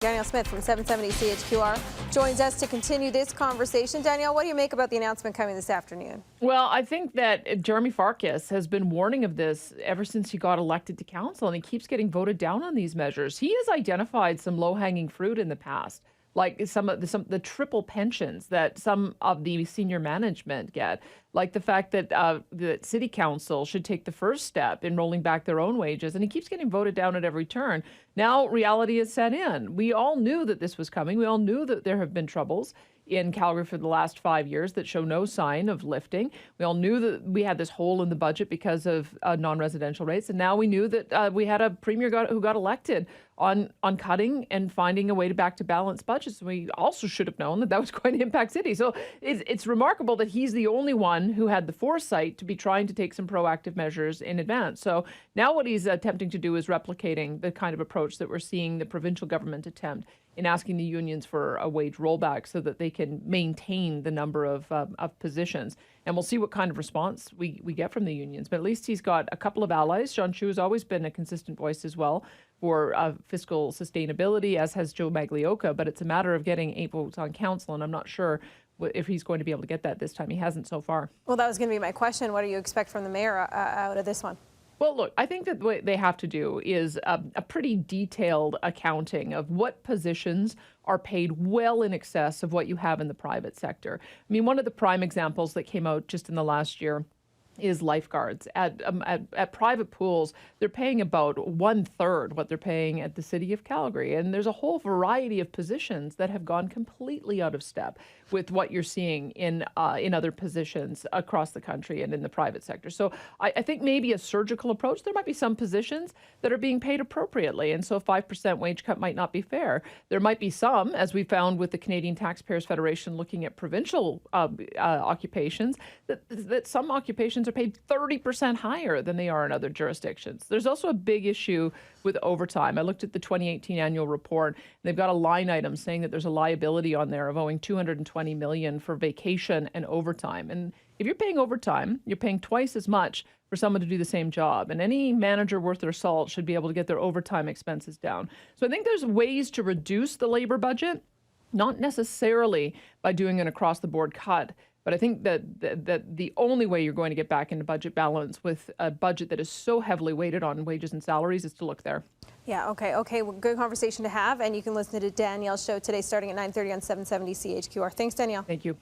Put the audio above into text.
Danielle Smith from 770 CHQR joins us to continue this conversation. Danielle, what do you make about the announcement coming this afternoon? Well, I think that Jeremy Farkas has been warning of this ever since he got elected to council, and he keeps getting voted down on these measures. He has identified some low-hanging fruit in the past, like some of the triple pensions that some of the senior management get, like the fact that the city council should take the first step in rolling back their own wages, and he keeps getting voted down at every turn. Now reality has set in. We all knew that this was coming. We all knew that there have been troubles in Calgary for the last 5 years that show no sign of lifting. We all knew that we had this hole in the budget because of non-residential rates, and now we knew that we had a premier who got elected on cutting and finding a way to back to balanced budgets. We also should have known that was going to impact cities. So it's remarkable that he's the only one who had the foresight to be trying to take some proactive measures in advance. So now what he's attempting to do is replicating the kind of approach that we're seeing the provincial government attempt in asking the unions for a wage rollback so that they can maintain the number of positions. And we'll see what kind of response we get from the unions. But at least he's got a couple of allies. John Chu has always been a consistent voice as well for fiscal sustainability, as has Joe Maglioka. But it's a matter of getting 8 votes on council, and I'm not sure if he's going to be able to get that this time. He hasn't so far. Well, that was going to be my question. What do you expect from the mayor out of this one? Well, look, I think that what they have to do is a pretty detailed accounting of what positions are paid well in excess of what you have in the private sector. I mean, one of the prime examples that came out just in the last year is lifeguards. At private pools, they're paying about 1/3 what they're paying at the city of Calgary. And there's a whole variety of positions that have gone completely out of step with what you're seeing in other positions across the country and in the private sector. So I think maybe a surgical approach. There might be some positions that are being paid appropriately, and so a 5% wage cut might not be fair. There might be some, as we found with the Canadian Taxpayers Federation looking at provincial occupations, that some occupations are paid 30% higher than they are in other jurisdictions. There's also a big issue with overtime. I looked at the 2018 annual report, and they've got a line item saying that there's a liability on there of owing $220 million for vacation and overtime. And if you're paying overtime, you're paying twice as much for someone to do the same job. And any manager worth their salt should be able to get their overtime expenses down. So I think there's ways to reduce the labor budget, not necessarily by doing an across-the-board cut. But I think that the only way you're going to get back into budget balance with a budget that is so heavily weighted on wages and salaries is to look there. Yeah, okay. Well, good conversation to have. And you can listen to Danielle's show today starting at 9:30 on 770 CHQR. Thanks, Danielle. Thank you.